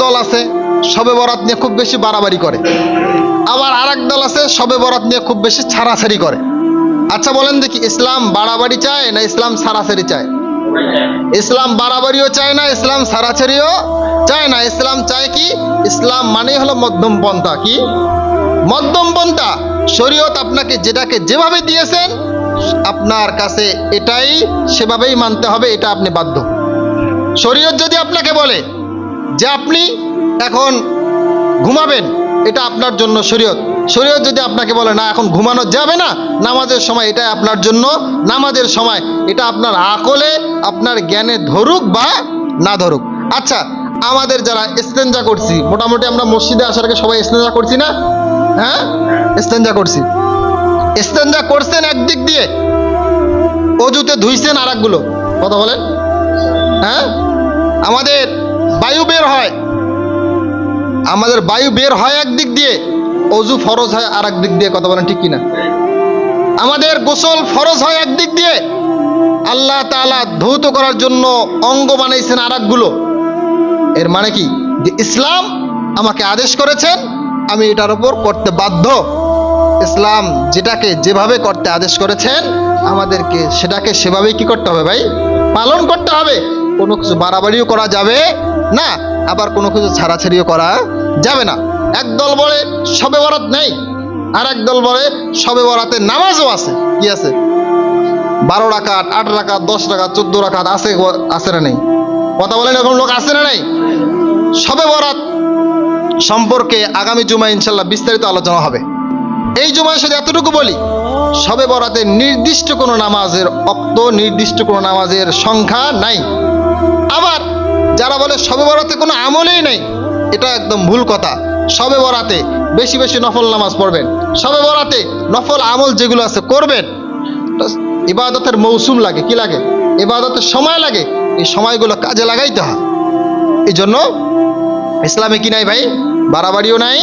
দল আছে শবে বরাত নিয়ে খুব বেশি বাড়াবাড়ি করে, আবার আরেক দল আছে শবে বরাত নিয়ে খুব বেশি ছাড়াছাড়ি করে। আচ্ছা বলেন দেখি, ইসলাম বাড়াবাড়ি চায় না ইসলাম ছাড়াছাড়ি চায়? ইসলাম বাড়াবাড়িও চায় না, ইসলাম ছাড়াছাড়িও চায় না। ইসলাম চায় কি? ইসলাম মানে হলো মধ্যম পন্থা। কি মধ্যম পন্থা? শরীয়ত আপনাকে যেটাকে যেভাবে দিয়েছেন আপনার কাছে এটাই সেভাবেই মানতে হবে, এটা আপনি বাধ্য। শরীয়ত যদি আপনাকে বলে যে আপনি এখন ঘুমাবেন, এটা আপনার জন্য শরীয়ত। শরীয়ত যদি আপনাকে বলে না এখন ঘুমানো যাবে না, নামাজের সময়, এটা আপনার জন্য নামাজের সময়। এটা আপনার আকলে আপনার জ্ঞানে ধরুক বা না ধরুক। আচ্ছা, আমাদের যারা ইস্তেঞ্জা করছি, মোটামুটি আমরা মসজিদে আসার আগে সবাই ইস্তেঞ্জা করছি না? হ্যাঁ, ইস্তেঞ্জা করছি। ইস্তেঞ্জা করছেন একদিক দিয়ে, অজুতে ধুইছেন আর একগুলো। কথা বলেন। হ্যাঁ, আমাদের বায়ু বের হয়, আমাদের বায়ু বের হয় একদিক দিয়ে, অজু ফরজ হয় আর এক দিক দিয়ে। কথা বলেন ঠিক কিনা? আমাদের গোসল ফরজ হয় একদিক দিয়ে, আল্লাহ তাআলা ধৌত করার জন্য অঙ্গ বানাইছেন আর একগুলো। এর মানে কি? যে ইসলাম আমাকে আদেশ করেছেন, আমি এটার উপর করতে বাধ্য। ইসলাম যেটাকে যেভাবে করতে আদেশ করেছেন আমাদেরকে সেটাকে সেভাবেই কি করতে হবে ভাই? পালন করতে হবে। কোনো কিছু বাড়াবাড়িও করা যাবে না, আবার কোনো কিছু ছাড়াছাড়িও করা যাবে না। একদল বলে শবে বরাত নেই, আর একদল বলে শবে বরাতে নামাজও আছে। কি আছে? 12 রাকাত, 8 রাকাত, 10 রাকাত, 14 রাকাত আছে, আছে না নেই? কথা বলেন, এরকম লোক আছে না নেই? শবে বরাত সম্পর্কে আগামী জুমায় ইনশাল্লাহ বিস্তারিত আলোচনা হবে। এই জুমায় শুধু এতটুকু বলি, শবে বরাতে নির্দিষ্ট কোনো নামাজের অক্ত, নির্দিষ্ট কোনো নামাজের সংখ্যা নাই। আবার যারা বলে শবে বরাতে কোনো আমলেই নেই, এটা একদম ভুল কথা। শবে বরাতে বেশি বেশি নফল নামাজ পড়বেন, শবে বরাতে নফল আমল যেগুলো আছে করবেন। ইবাদতের মৌসুম লাগে, কি লাগে? ইবাদতের সময় লাগে, এই সময়গুলো কাজে লাগাইতে হয়। এই জন্য ইসলামে কি নাই ভাই? বাড়াবাড়িও নাই,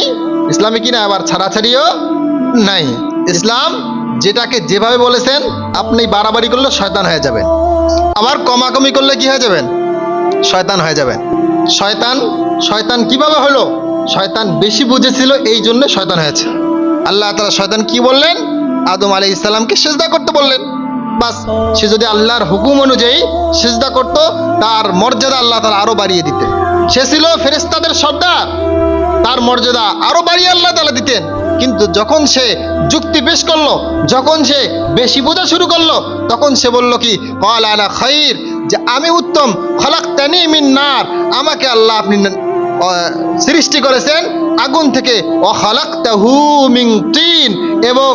ইসলামে কি নাই আবার ছাড়াছাড়িও নাই। ইসলাম যেটাকে যেভাবে বলেছেন, আপনি বাড়াবাড়ি করলে শয়তান হয়ে যাবেন, আবার কমাকমি করলে কি হয়ে যাবেন? শয়তান হয়ে যাবেন। শয়তান কিভাবে হলো? শয়তান বেশি বুঝেছিল, এই জন্য শয়তান হয়েছে। আল্লাহ তাআলা শয়তান কি বললেন? আদম আলাইহিস সালামকে সিজদা করতে বললেন। বাস, সে যদি আল্লাহর হুকুম অনুযায়ী সিজদা করত, তার মর্যাদা আল্লাহ তাআলা আরো বাড়িয়ে দিতেন। সে ছিল ফেরেশতাদের সর্দার, তার মর্যাদা আরো বাড়িয়ে আল্লাহ তাআলা দিতেন। কিন্তু যখন সে যুক্তি পেশ করলো, যখন সে বেশি বোঝা শুরু করলো, তখন সে বলল কি? ক্বালা আনা খায়র, যে আমি উত্তম। খালাকতানি মিন নার, আমাকে আল্লাহ আপনি সৃষ্টি করেছেন আগুন থেকে। ওয়া খালাকতাহু মিন তিন, এবং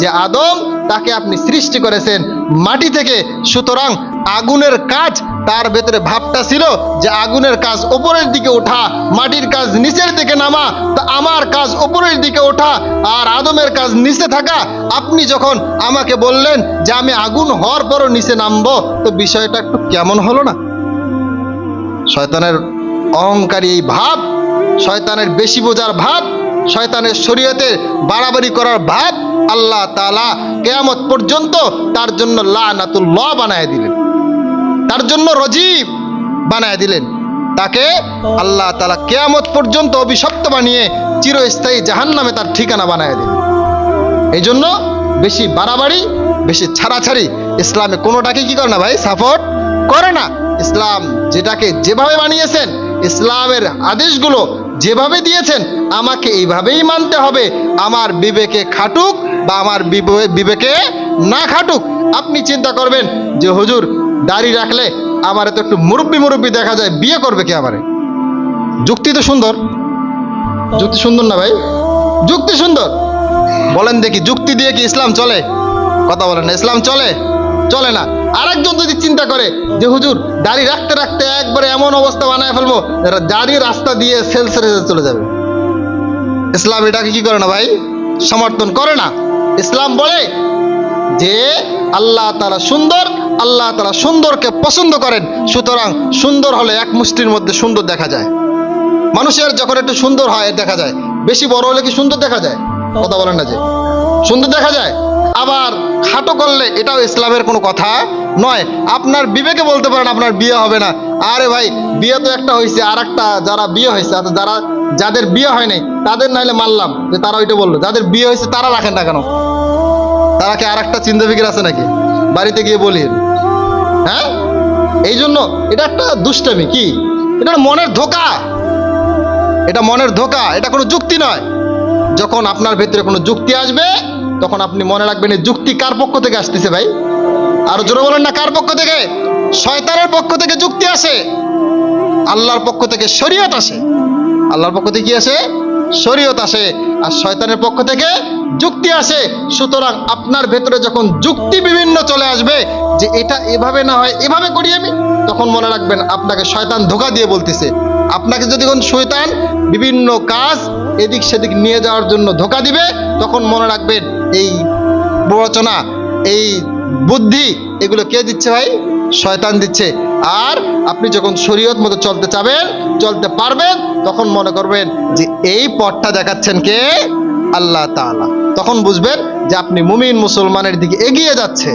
যে আদম তাকে আপনি সৃষ্টি করেছেন মাটি থেকে। সুতরাং আগুনের কাজ, তার ভেতরে ভাবটা ছিল যে আগুনের কাজ উপরের দিকে ওঠা, মাটির কাজ নিচের দিকে নামা। তা আমার কাজ উপরের দিকে ওঠা আর আদমের কাজ নিচে থাকা। আপনি যখন আমাকে বললেন যে আমি আগুন হওয়ার পরও নিচে নামবো, তো বিষয়টা একটু কেমন হলো না? শয়তানের অহংকারী এই ভাব, শয়তানের বেশি বোঝার ভাব, শয়তানের শরীয়তে বাড়াবাড়ি করার ভাব আল্লাহ তাআলা কিয়ামত পর্যন্ত তার জন্য লানাতুল্লাহ বানায় দিলেন, তার জন্য রজিব বানায় দিলেন। তাকে আল্লাহ তাআলা কিয়ামত পর্যন্ত অভিশপ্ত বানিয়ে চিরস্থায়ী জাহান্নামে তার ঠিকানা বানায় দিলেন। এই জন্য বেশি বাড়াবাড়ি, বেশি ছাড়াছাড়ি ইসলামে কোনোটাকে কি করে না ভাই? সাপোর্ট করে না। ইসলাম যেটাকে যেভাবে বানিয়েছেন, ইসলামের আদেশগুলো যেভাবে দিয়েছেন, আমাকে এইভাবেই মানতে হবে। আমার বিবেকে খাটুক বা আমার বিবেকে না খাটুক। আপনি চিন্তা করবেন যে হুজুর দাড়ি রাখলে আমারে তো একটু মুরব্বি দেখা যায়, বিয়ে করবে কে আমারে? যুক্তি তো সুন্দর, যুক্তি সুন্দর না ভাই? যুক্তি সুন্দর। বলেন দেখি, যুক্তি দিয়ে কি ইসলাম চলে? কথা বলেন না, ইসলাম চলে? চলে না। আরেকজন যদি চিন্তা করে যে হুজুর দাড়ি রাখতে রাখতে একবারে এমন অবস্থা বানায় ফেলবো, দাড়ি রাস্তা দিয়ে সেল সেরে চলে যাবে, ইসলাম এটাকে কি করে না ভাই? সমর্থন করে না। ইসলাম বলে যে আল্লাহ তাআলা সুন্দর, আল্লাহ তাআলা সুন্দরকে পছন্দ করেন। সুতরাং সুন্দর হলে এক মুষ্টির মধ্যে সুন্দর দেখা যায়। মানুষের যখন একটু সুন্দর হয় দেখা যায়, বেশি বড় হলে কি সুন্দর দেখা যায়? কথা বলেন না, যে সুন্দর দেখা যায়। আবার খাটো করলে এটাও ইসলামের কোনো কথা নয়। আপনার বিবেকে বলতে পারেন আপনার বিয়ে হবে না, আরে ভাই বিয়ে তো একটা হয়েছে, আর একটা যারা বিয়ে হয়েছে, যাদের বিয়ে হয় নাই তাদের নাইলে মানলাম যে তারা ওইটা বললো, যাদের বিয়ে হয়েছে তারা রাখেন না কেন? তারা কি আর একটা চিন্তা ফিকির আছে নাকি? বাড়িতে গিয়ে বলি, হ্যাঁ? এই জন্য এটা একটা দুষ্টামি, কি এটা মনের ধোকা, এটা মনের ধোকা, এটা কোনো যুক্তি নয়। যখন আপনার ভেতরে কোনো যুক্তি আসবে তখন আপনি মনে রাখবেন এই যুক্তি কার পক্ষ থেকে আসতেছে ভাই? আর জোরে বলেন না, কার পক্ষ থেকে? শয়তানের পক্ষ থেকে যুক্তি আসে, আল্লাহর পক্ষ থেকে শরীয়ত আসে। আল্লাহর পক্ষ থেকে কি আসে? শরীয়ত আসে। আর শয়তানের পক্ষ থেকে যুক্তি আসে। সুতরাং আপনার ভেতরে যখন যুক্তি বিভিন্ন চলে আসবে যে এটা এভাবে না হয় এভাবে করি আমি, তখন মনে রাখবেন আপনাকে শয়তান ধোঁকা দিয়ে বলতেছে। আপনাকে যদি কোন শয়তান বিভিন্ন কাজ এদিক সেদিক নিয়ে যাওয়ার জন্য ধোঁকা দিবে, তখন মনে রাখবেন এই প্ররোচনা, এই বুদ্ধি, এগুলো কে দিচ্ছে ভাই? শয়তান দিচ্ছে। আর আপনি যখন শরীয়ত মতো চলতে চাবেন, চলতে পারবেন, তখন মনে করবেন যে এই পথটা দেখাচ্ছেন কে? আল্লাহ তাআলা। তখন বুঝবেন যে আপনি মুমিন মুসলমানের দিকে এগিয়ে যাচ্ছে।